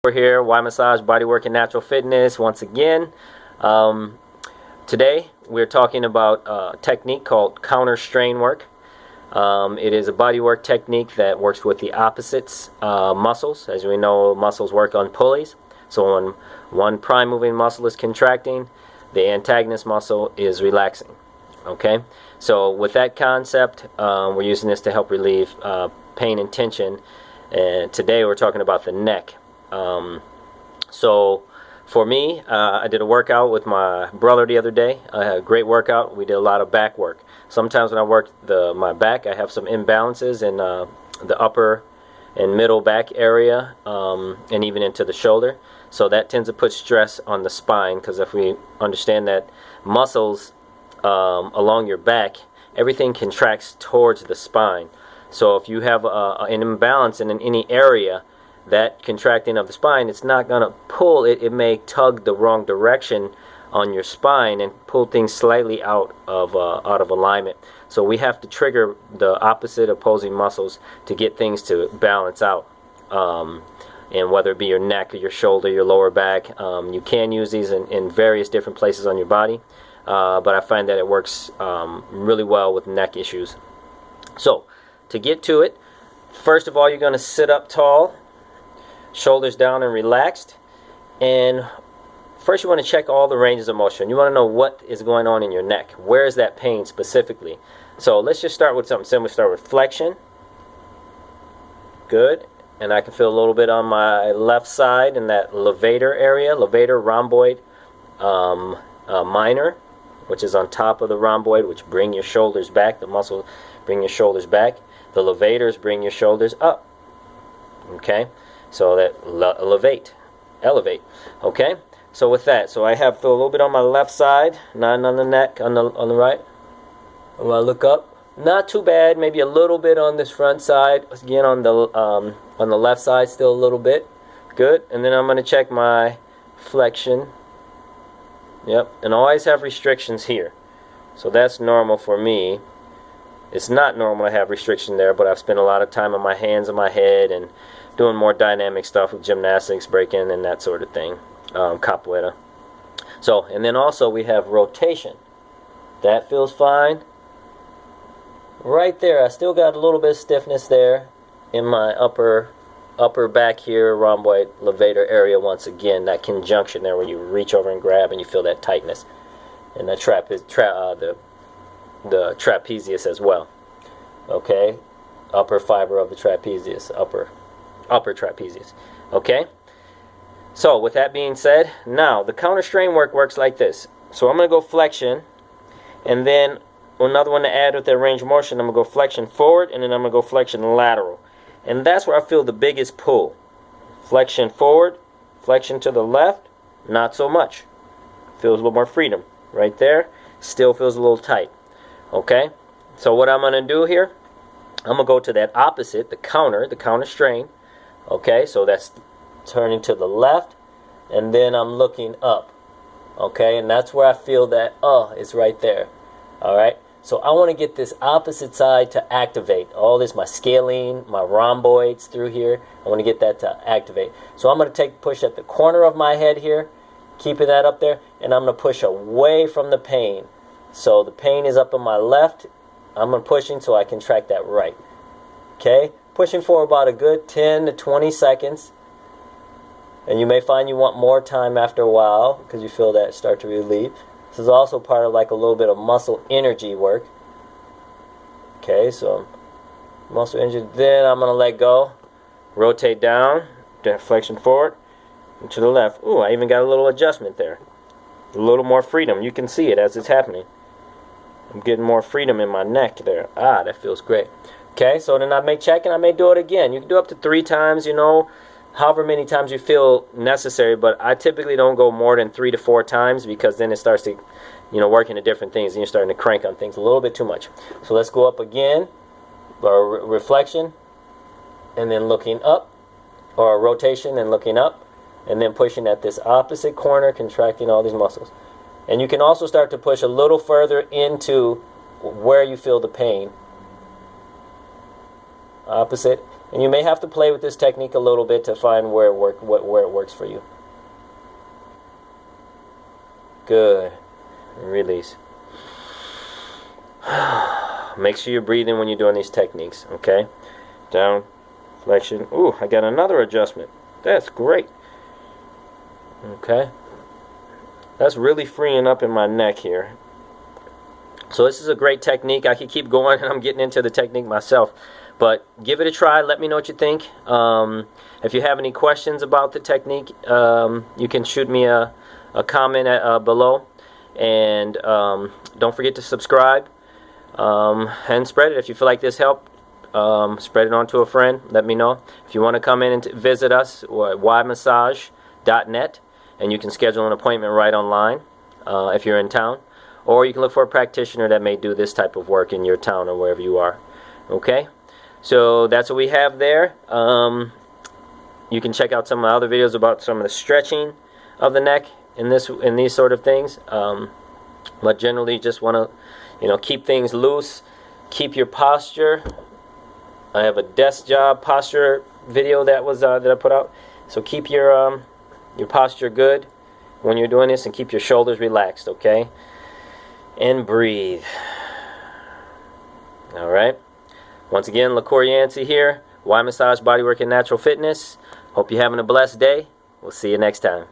We're here, Y Massage, Bodywork and Natural Fitness once again. Today we're talking about a technique called Counterstain work. It is a bodywork technique that works with the opposites muscles. As we know, muscles work on pulleys. So when one prime moving muscle is contracting, the antagonist muscle is relaxing. Okay, so with that concept, we're using this to help relieve pain and tension. And today we're talking about the neck. So for me, I did a workout with my brother the other day. I had a great workout. We did a lot of back work. Sometimes when I work my back, I have some imbalances in the upper and middle back area, and even into the shoulder. So that tends to put stress on the spine, because if we understand that muscles along your back, everything contracts towards the spine. So if you have an imbalance in any area, that contracting of the spine, it's not going to pull it. It may tug the wrong direction on your spine and pull things slightly out of alignment. So we have to trigger the opposite opposing muscles to get things to balance out. And whether it be your neck or your shoulder, your lower back, you can use these in various different places on your body. But I find that it works really well with neck issues. So to get to it, first of all, you're going to sit up tall, shoulders down and relaxed, and first you want to check all the ranges of motion. You want to know what is going on in your neck. Where is that pain specifically? So let's just start with something simple. Start with flexion. Good. And I can feel a little bit on my left side in that levator area, levator, rhomboid, minor, which is on top of the rhomboid, which bring your shoulders back. The muscle bring your shoulders back. The levators bring your shoulders up. Okay. So that elevate. Okay. So with that, so I have feel a little bit on my left side, none on the neck, on the right. When I look up, not too bad. Maybe a little bit on this front side. Again on the left side, still a little bit. Good. And then I'm going to check my flexion. Yep. And always have restrictions here. So that's normal for me. It's not normal to have restriction there, but I've spent a lot of time on my hands and my head and doing more dynamic stuff with gymnastics, breaking, and that sort of thing. Capoeira. So, and then also we have rotation. That feels fine. Right there, I still got a little bit of stiffness there in my upper back here, rhomboid, levator area. Once again, that conjunction there where you reach over and grab and you feel that tightness. And the trapezius as well. Okay, upper fiber of the trapezius, upper trapezius. Okay, so with that being said, now the counterstrain work works like this. So I'm going to go flexion, and then another one to add with that range of motion, I'm going to go flexion forward, and then I'm going to go flexion lateral. And that's where I feel the biggest pull. Flexion forward, flexion to the left, not so much. Feels a little more freedom. Right there, still feels a little tight. Okay, so what I'm going to do here, I'm going to go to that opposite, the counter strain. Okay, so that's turning to the left, and then I'm looking up. Okay, and that's where I feel that, it's right there. All right, so I want to get this opposite side to activate. All this, my scalene, my rhomboids through here, I want to get that to activate. So I'm going to push at the corner of my head here, keeping that up there, and I'm going to push away from the pain. So the pain is up on my left. I'm pushing so I contract that right. Okay, pushing for about a good 10 to 20 seconds. And you may find you want more time after a while because you feel that start to relieve. This is also part of like a little bit of muscle energy work. Okay, so muscle energy. Then I'm going to let go. Rotate down, flexion forward, and to the left. Ooh, I even got a little adjustment there. A little more freedom. You can see it as it's happening. I'm getting more freedom in my neck there. Ah, that feels great. Okay, so then I may check and I may do it again. You can do up to 3 times, however many times you feel necessary, but I typically don't go more than 3 to 4 times, because then it starts to, work into different things, and you're starting to crank on things a little bit too much. So let's go up again, or reflection, and then looking up, or rotation and looking up, and then pushing at this opposite corner, contracting all these muscles. And you can also start to push a little further into where you feel the pain. Opposite. And you may have to play with this technique a little bit to find where it works for you. Good. Release. Make sure you're breathing when you're doing these techniques, okay? Down, flexion. Ooh, I got another adjustment. That's great. Okay. That's really freeing up in my neck here. So this is a great technique. I could keep going, and I'm getting into the technique myself. But give it a try. Let me know what you think. If you have any questions about the technique, you can shoot me a comment below. And don't forget to subscribe and spread it. If you feel like this helped, spread it on to a friend. Let me know. If you want to come in and visit us, we're at ymassage.net, and you can schedule an appointment right online if you're in town. Or you can look for a practitioner that may do this type of work in your town or wherever you are. Okay? So that's what we have there. You can check out some of my other videos about some of the stretching of the neck in these sort of things. But generally, just want to, keep things loose, keep your posture. I have a desk job posture video that I put out. So keep your posture good when you're doing this, and keep your shoulders relaxed. Okay, and breathe. All right. Once again, LaCour Yancey here, Y Massage Bodywork and Natural Fitness. Hope you're having a blessed day. We'll see you next time.